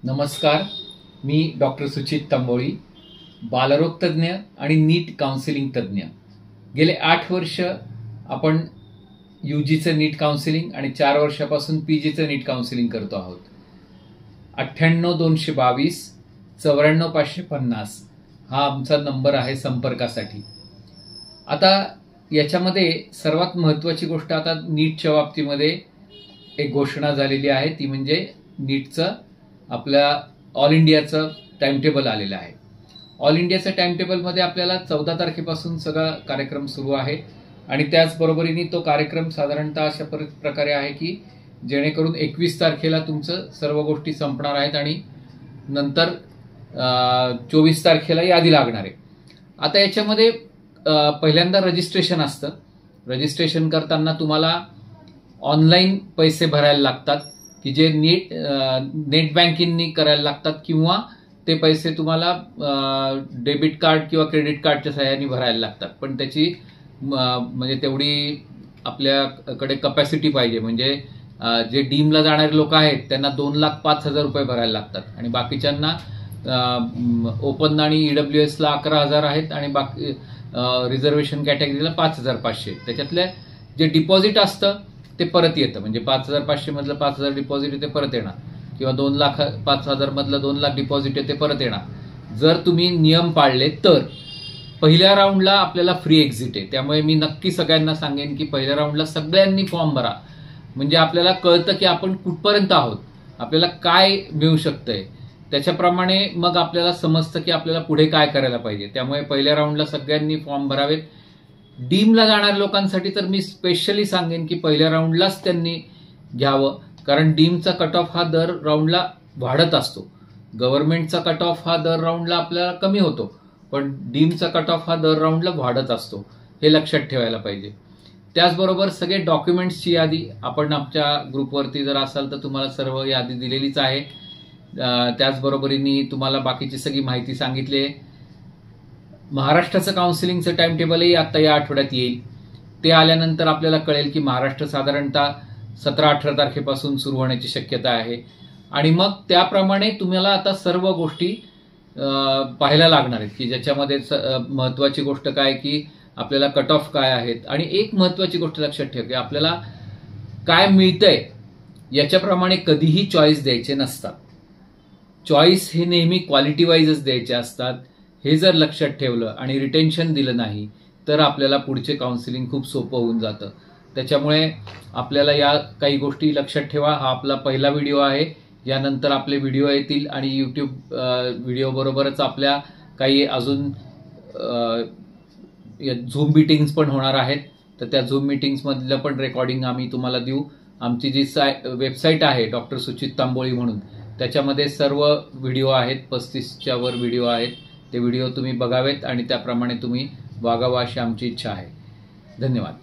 नमस्कार, मी डॉक्टर सुचित तांबोळी, बालरोग तज्ज्ञ आणि नीट काउन्सिलिंग तज्ज्ञ। गेले 8 वर्ष आपण यूजीचं नीट काउन्सिलिंग आणि 4 वर्षापासून पीजीचं नीट काउन्सिलिंग करतो आहोत। 98-222 94-550 हा आमचा नंबर आहे संपर्कासाठी। आता याच्यामध्ये सर्वात महत्त्वाची गोष्ट, आता नीटच्या बाबतीमध्ये एक घोषणा झालेली आहे, ती म्हणजे नीटचं आपल्या ऑल इंडियाचं टाइम टेबल आलेलं आहे। ऑल इंडियाचं टाइम टेबलमध्ये आपल्याला 14 तारखेपासून सगळा कार्यक्रम सुरू आहे आणि त्याचबरोबरीने तो कार्यक्रम साधारणतः अशा प्रकारे आहे की जेणेकरून 21 तारखेला तुमचं सर्व गोष्टी संपणार आहेत आणि नंतर 24 तारखेला यादी लागणार आहे। आता याच्यामध्ये पहिल्यांदा रजिस्ट्रेशन असतं। रजिस्ट्रेशन करताना तुम्हाला ऑनलाईन पैसे भरायला लागतात की जे नेट बँकिंगनी करायला लागतात, किंवा ते पैसे तुम्हाला डेबिट कार्ड किंवा क्रेडिट कार्डच्या सहाय्याने भरायला लागतात। पण त्याची म्हणजे तेवढी आपल्याकडे कपॅसिटी पाहिजे। म्हणजे जे डीमला जाणारे लोक आहेत त्यांना 2,05,000 रुपये भरायला लागतात आणि बाकीच्यांना ओपन आणि ईडब्ल्यूएसला 11,000 आहेत आणि बाकी रिझर्वेशन कॅटेगरीला 5,500। त्याच्यातले जे डिपॉझिट असतं ते परत येतं, म्हणजे 5,500 मधलं 5,000 डिपॉझिट ते परत येणार, किंवा 2,05,000 मधलं 2,00,000 डिपॉझिट ते परत येणार जर तुम्ही नियम पाळले तर। पहिल्या राऊंडला आपल्याला फ्री एक्झिट आहे, त्यामुळे मी नक्की सगळ्यांना सांगेन की पहिल्या राऊंडला सगळ्यांनी फॉर्म भरा, म्हणजे आपल्याला कळतं की आपण कुठपर्यंत आहोत, आपल्याला काय मिळू शकतंय, त्याच्याप्रमाणे मग आपल्याला समजतं की आपल्याला पुढे काय करायला पाहिजे। त्यामुळे पहिल्या राऊंडला सगळ्यांनी फॉर्म भरावेत। डीमला जाणाऱ्या लोकांसाठी तर मी स्पेशली सांगेन की पहिल्या राऊंडलाच त्यांनी घ्यावं, कारण डीमचा कट ऑफ हा दर राऊंडला वाढत असतो। गव्हर्नमेंटचा कट ऑफ हा दर राऊंडला आपल्याला कमी होतो, पण डीमचा कट ऑफ हा दर राऊंडला वाढत असतो, हे लक्षात ठेवायला पाहिजे। त्याचबरोबर सगळे डॉक्युमेंट्सची यादी आपण आमच्या ग्रुपवरती जर असाल तर तुम्हाला सर्व यादी दिलेलीच आहे। त्याचबरोबरीने तुम्हाला बाकीची सगळी माहिती सांगितली आहे। महाराष्ट्राचं काउन्सिलिंगचं टाइम टेबलही आता या आठवड्यात येईल। ते आल्यानंतर आपल्याला कळेल की महाराष्ट्र साधारणतः 17-18 तारखेपासून सुरू होण्याची शक्यता आहे आणि मग त्याप्रमाणे तुम्हाला आता सर्व गोष्टी पाहायला लागणार आहेत की ज्याच्यामध्ये महत्त्वाची गोष्ट काय की आपल्याला कट ऑफ काय आहेत, आणि एक महत्त्वाची गोष्ट लक्षात ठेवा की आपल्याला काय मिळतंय याच्याप्रमाणे कधीही चॉईस द्यायचे नसतात। चॉईस हे नेहमी क्वालिटी वाईजच द्यायचे असतात। हे जर लक्षात ठेवलं आणि रिटेन्शन दिलं नाही तर आपल्याला पुढचे काउन्सिलिंग खूप सोपं होऊन जातं। त्याच्यामुळे आपल्याला या काही गोष्टी लक्षात ठेवा। हा आपला पहिला व्हिडिओ आहे, यानंतर आपले व्हिडिओ येतील आणि यूट्यूब व्हिडिओ बरोबरच आपल्या काही अजून झूम मीटिंग्स पण होणार आहेत, तर त्या झूम मीटिंग्समधलं पण रेकॉर्डिंग आम्ही तुम्हाला देऊ। आमची जी वेबसाईट आहे डॉक्टर सुचित तांबोळी म्हणून, त्याच्यामध्ये सर्व व्हिडिओ आहेत, 35च्या वर व्हिडिओ आहेत। ते व्हिडिओ तुम्ही बघावेत आणि त्याप्रमाणे तुम्ही वागावं अशी आमची इच्छा आहे। धन्यवाद।